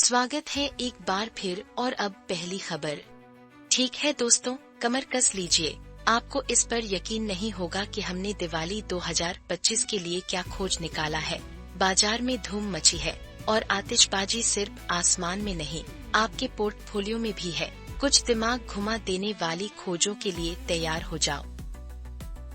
स्वागत है एक बार फिर और अब पहली खबर। ठीक है दोस्तों, कमर कस लीजिए। आपको इस पर यकीन नहीं होगा कि हमने दिवाली 2025 के लिए क्या खोज निकाला है। बाजार में धूम मची है और आतिशबाजी सिर्फ आसमान में नहीं, आपके पोर्टफोलियो में भी है। कुछ दिमाग घुमा देने वाली खोजों के लिए तैयार हो जाओ।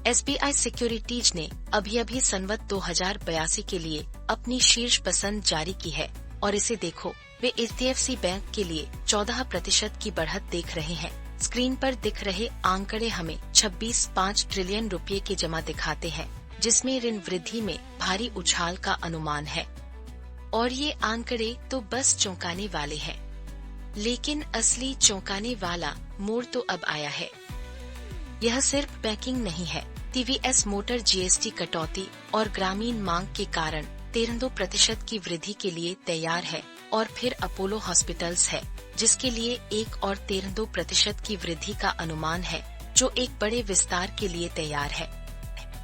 SBI सिक्योरिटीज ने अभी संवत 2082 के लिए अपनी शीर्ष पसंद जारी की है और इसे देखो, वे HDFC बैंक के लिए 14% की बढ़त देख रहे हैं। स्क्रीन पर दिख रहे आंकड़े हमें 26.5 ट्रिलियन रुपए के जमा दिखाते हैं, जिसमें ऋण वृद्धि में भारी उछाल का अनुमान है। और ये आंकड़े तो बस चौंकाने वाले हैं, लेकिन असली चौंकाने वाला मोड़ तो अब आया है। यह सिर्फ पैकिंग नहीं है। TVS मोटर GST कटौती और ग्रामीण मांग के कारण 13% की वृद्धि के लिए तैयार है। और फिर अपोलो हॉस्पिटल्स है, जिसके लिए 1 और 13% की वृद्धि का अनुमान है, जो एक बड़े विस्तार के लिए तैयार है।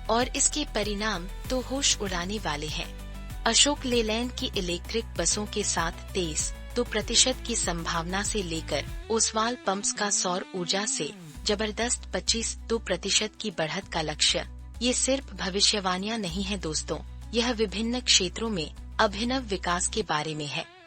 और इसके परिणाम तो होश उड़ाने वाले हैं। अशोक लेलैंड की इलेक्ट्रिक बसों के साथ 23% की संभावना से लेकर ओसवाल पंप्स का सौर ऊर्जा से जबरदस्त 25% की बढ़त का लक्ष्य। ये सिर्फ भविष्यवाणियां नहीं है दोस्तों, यह विभिन्न क्षेत्रों में अभिनव विकास के बारे में है।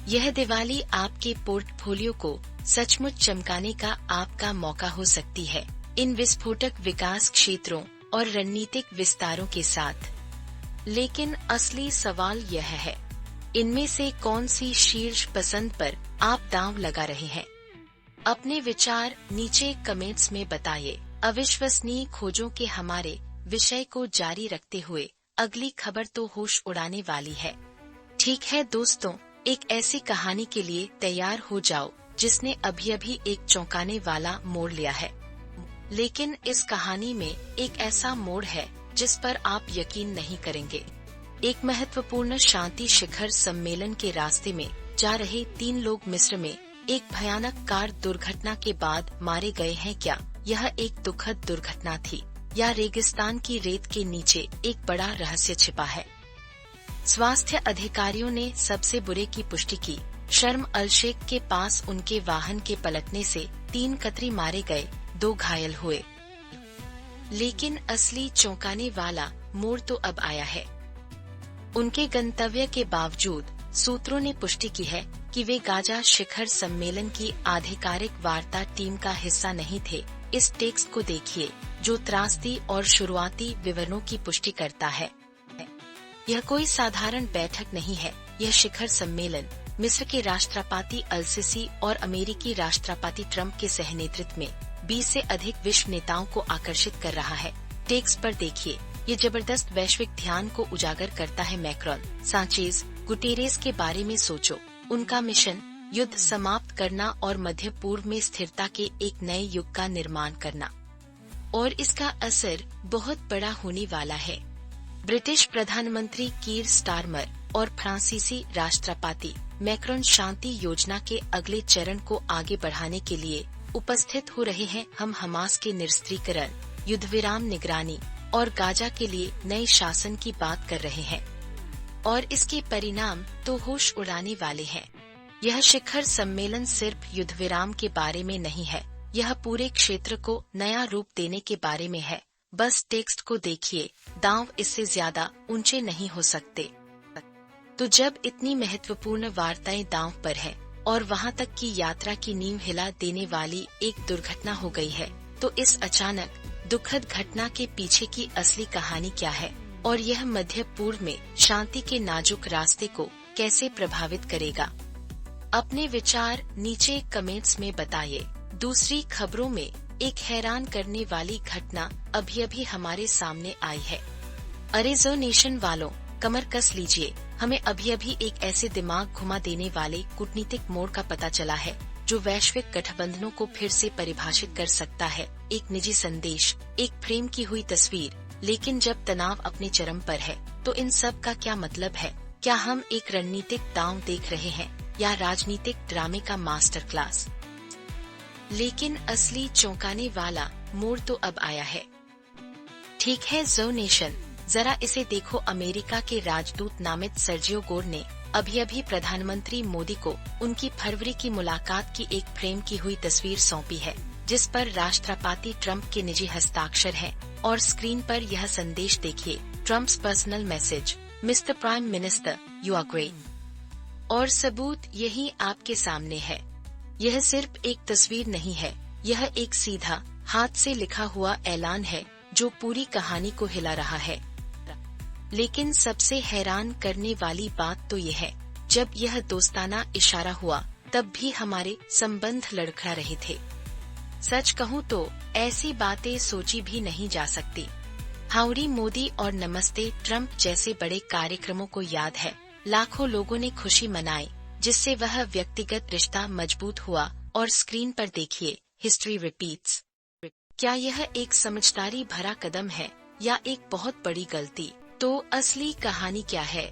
यह दिवाली आपके पोर्टफोलियो को सचमुच चमकाने का आपका मौका हो सकती है, इन विस्फोटक विकास क्षेत्रों और रणनीतिक विस्तारों के साथ। लेकिन असली सवाल यह है, इनमें से कौन सी शीर्ष पसंद पर आप दांव लगा रहे हैं? अपने विचार नीचे कमेंट्स में बताइए। अविश्वसनीय खोजों के हमारे विषय को जारी रखते हुए अगली खबर तो होश उड़ाने वाली है। ठीक है दोस्तों, एक ऐसी कहानी के लिए तैयार हो जाओ जिसने अभी एक चौंकाने वाला मोड़ लिया है। लेकिन इस कहानी में एक ऐसा मोड़ है जिस पर आप यकीन नहीं करेंगे। एक महत्वपूर्ण शांति शिखर सम्मेलन के रास्ते में जा रहे 3 लोग मिस्र में एक भयानक कार दुर्घटना के बाद मारे गए हैं। क्या यह एक दुखद दुर्घटना थी, या रेगिस्तान की रेत के नीचे एक बड़ा रहस्य छिपा है? स्वास्थ्य अधिकारियों ने सबसे बुरे की पुष्टि की। शर्म अल शेख के पास उनके वाहन के पलटने से 3 कतरी मारे गए, 2 घायल हुए। लेकिन असली चौंकाने वाला मोड़ तो अब आया है। उनके गंतव्य के बावजूद सूत्रों ने पुष्टि की है कि वे गाजा शिखर सम्मेलन की आधिकारिक वार्ता टीम का हिस्सा नहीं थे। इस टेक्स्ट को देखिए, जो त्रासदी और शुरुआती विवरणों की पुष्टि करता है। यह कोई साधारण बैठक नहीं है। यह शिखर सम्मेलन मिस्र के राष्ट्रपति अल-सिसी और अमेरिकी राष्ट्रपति ट्रंप के सहनेतृत्व में 20 से अधिक विश्व नेताओं को आकर्षित कर रहा है। टेक्स्ट पर देखिए, ये जबरदस्त वैश्विक ध्यान को उजागर करता है। मैक्रोन, सांचेज, गुटेरेस के बारे में सोचो। उनका मिशन युद्ध समाप्त करना और मध्य पूर्व में स्थिरता के एक नए युग का निर्माण करना। और इसका असर बहुत बड़ा होने वाला है। ब्रिटिश प्रधानमंत्री कीर स्टारमर और फ्रांसीसी राष्ट्रपति मैक्रोन शांति योजना के अगले चरण को आगे बढ़ाने के लिए उपस्थित हो रहे हैं। हम हमास के निरस्त्रीकरण, युद्ध विराम निगरानी और गाजा के लिए नए शासन की बात कर रहे हैं। और इसके परिणाम तो होश उड़ाने वाले हैं। यह शिखर सम्मेलन सिर्फ युद्ध विराम के बारे में नहीं है, यह पूरे क्षेत्र को नया रूप देने के बारे में है। बस टेक्स्ट को देखिए, दांव इससे ज्यादा ऊंचे नहीं हो सकते। तो जब इतनी महत्वपूर्ण वार्ताएं दांव पर है और वहां तक की यात्रा की नींव हिला देने वाली एक दुर्घटना हो गई है, तो इस अचानक दुखद घटना के पीछे की असली कहानी क्या है और यह मध्य पूर्व में शांति के नाजुक रास्ते को कैसे प्रभावित करेगा? अपने विचार नीचे कमेंट्स में बताइए। दूसरी खबरों में एक हैरान करने वाली घटना अभी हमारे सामने आई है। अरेजो नेशन वालों, कमर कस लीजिए। हमें अभी एक ऐसे दिमाग घुमा देने वाले कूटनीतिक मोड़ का पता चला है, जो वैश्विक गठबंधनों को फिर से परिभाषित कर सकता है। एक निजी संदेश, एक फ्रेम की हुई तस्वीर, लेकिन जब तनाव अपने चरम पर है, तो इन सब का क्या मतलब है? क्या हम एक रणनीतिक दांव देख रहे हैं या राजनीतिक ड्रामे का मास्टर क्लास? लेकिन असली चौंकाने वाला मोड़ तो अब आया है। ठीक है जो नेशन, जरा इसे देखो। अमेरिका के राजदूत नामित सर्जियो गोर ने अभी अभी प्रधानमंत्री मोदी को उनकी फरवरी की मुलाकात की एक फ्रेम की हुई तस्वीर सौंपी है, जिस पर राष्ट्रपति ट्रंप के निजी हस्ताक्षर हैं और स्क्रीन पर यह संदेश देखिए, Trump's personal message, mister prime minister, you are great. और सबूत यही आपके सामने है। यह सिर्फ एक तस्वीर नहीं है, यह एक सीधा हाथ से लिखा हुआ ऐलान है जो पूरी कहानी को हिला रहा है। लेकिन सबसे हैरान करने वाली बात तो यह है, जब यह दोस्ताना इशारा हुआ तब भी हमारे संबंध लड़खड़ा रहे थे। सच कहूँ तो ऐसी बातें सोची भी नहीं जा सकती। हाउडी मोदी और नमस्ते ट्रंप जैसे बड़े कार्यक्रमों को याद है, लाखों लोगों ने खुशी मनाई, जिससे वह व्यक्तिगत रिश्ता मजबूत हुआ। और स्क्रीन पर देखिए, हिस्ट्री रिपीट्स। क्या यह एक समझदारी भरा कदम है या एक बहुत बड़ी गलती? तो असली कहानी क्या है?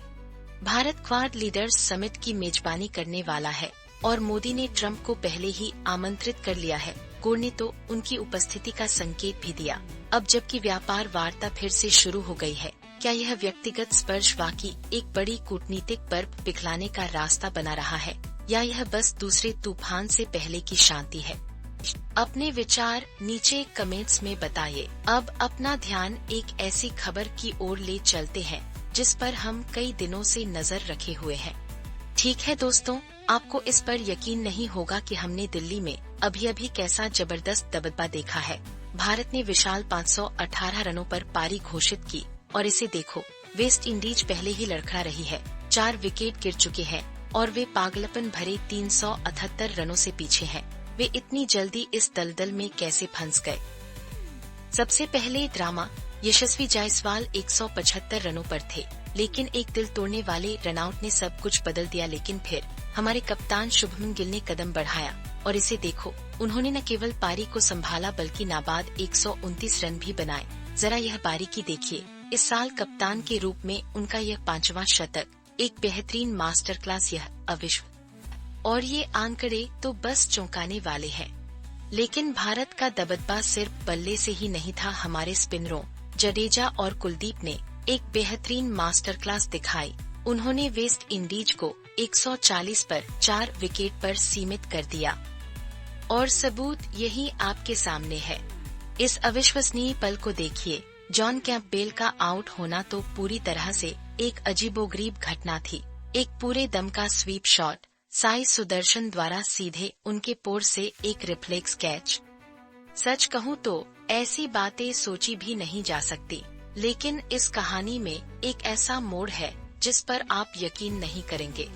भारत क्वाड लीडर्स समिट की मेजबानी करने वाला है और मोदी ने ट्रंप को पहले ही आमंत्रित कर लिया है। गोर ने तो उनकी उपस्थिति का संकेत भी दिया। अब जबकि व्यापार वार्ता फिर से शुरू हो गई है, क्या यह व्यक्तिगत स्पर्श वाकई एक बड़ी कूटनीतिक पर्व पिघलाने का रास्ता बना रहा है, या यह बस दूसरे तूफान से पहले की शांति है? अपने विचार नीचे कमेंट्स में बताइए। अब अपना ध्यान एक ऐसी खबर की ओर ले चलते हैं जिस पर हम कई दिनों से नजर रखे हुए हैं। ठीक है दोस्तों, आपको इस पर यकीन नहीं होगा कि हमने दिल्ली में अभी अभी कैसा जबरदस्त दबदबा देखा है। भारत ने विशाल 518 रनों पर पारी घोषित की और इसे देखो, वेस्ट इंडीज पहले ही लड़खड़ा रही है। 4 विकेट गिर चुके हैं और वे पागलपन भरे 378 रनों से पीछे हैं। वे इतनी जल्दी इस दलदल में कैसे फंस गए? सबसे पहले ड्रामा, यशस्वी जायसवाल 175 रनों पर थे, लेकिन एक दिल तोड़ने वाले रनआउट ने सब कुछ बदल दिया। लेकिन फिर हमारे कप्तान शुभमन गिल ने कदम बढ़ाया और इसे देखो, उन्होंने न केवल पारी को संभाला बल्कि नाबाद 129 रन भी बनाए। जरा यह बारीकी देखिए, इस साल कप्तान के रूप में उनका यह 5वां शतक, एक बेहतरीन मास्टर क्लास, यह अविश्व। और ये आंकड़े तो बस चौंकाने वाले हैं। लेकिन भारत का दबदबा सिर्फ बल्ले से ही नहीं था। हमारे स्पिनरों जडेजा और कुलदीप ने एक बेहतरीन मास्टर क्लास दिखाई। उन्होंने वेस्ट इंडीज को 140 पर 4 विकेट पर सीमित कर दिया। और सबूत यही आपके सामने है। इस अविश्वसनीय पल को देखिए, जॉन कैंपबेल का आउट होना तो पूरी तरह से एक अजीबोगरीब घटना थी। एक पूरे दम का स्वीप शॉट, साई सुदर्शन द्वारा सीधे उनके पोर से एक रिफ्लेक्स कैच। सच कहूँ तो ऐसी बातें सोची भी नहीं जा सकती। लेकिन इस कहानी में एक ऐसा मोड़ है जिस पर आप यकीन नहीं करेंगे।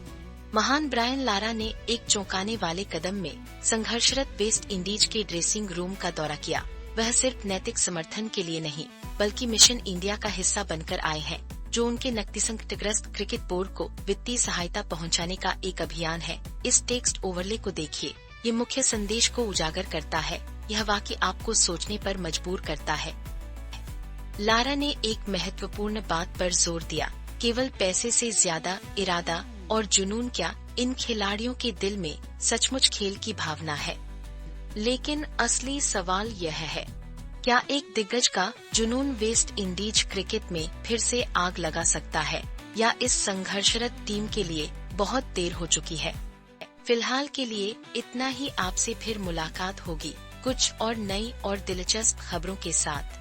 महान ब्रायन लारा ने एक चौंकाने वाले कदम में संघर्षरत वेस्ट इंडीज के ड्रेसिंग रूम का दौरा किया। वह सिर्फ नैतिक समर्थन के लिए नहीं, बल्कि मिशन इंडिया का हिस्सा बनकर आए हैं, जो उनके नकदी संकटग्रस्त क्रिकेट बोर्ड को वित्तीय सहायता पहुंचाने का एक अभियान है। इस टेक्स्ट ओवरले को देखिए, ये मुख्य संदेश को उजागर करता है। यह वाकई आपको सोचने पर मजबूर करता है। लारा ने एक महत्वपूर्ण बात पर जोर दिया, केवल पैसे से ज्यादा इरादा और जुनून क्या, इन खिलाड़ियों के दिल में सचमुच खेल की भावना है। लेकिन असली सवाल यह है, क्या एक दिग्गज का जुनून वेस्ट इंडीज क्रिकेट में फिर से आग लगा सकता है, या इस संघर्षरत टीम के लिए बहुत देर हो चुकी है? फिलहाल के लिए इतना ही। आपसे फिर मुलाकात होगी कुछ और नई और दिलचस्प खबरों के साथ।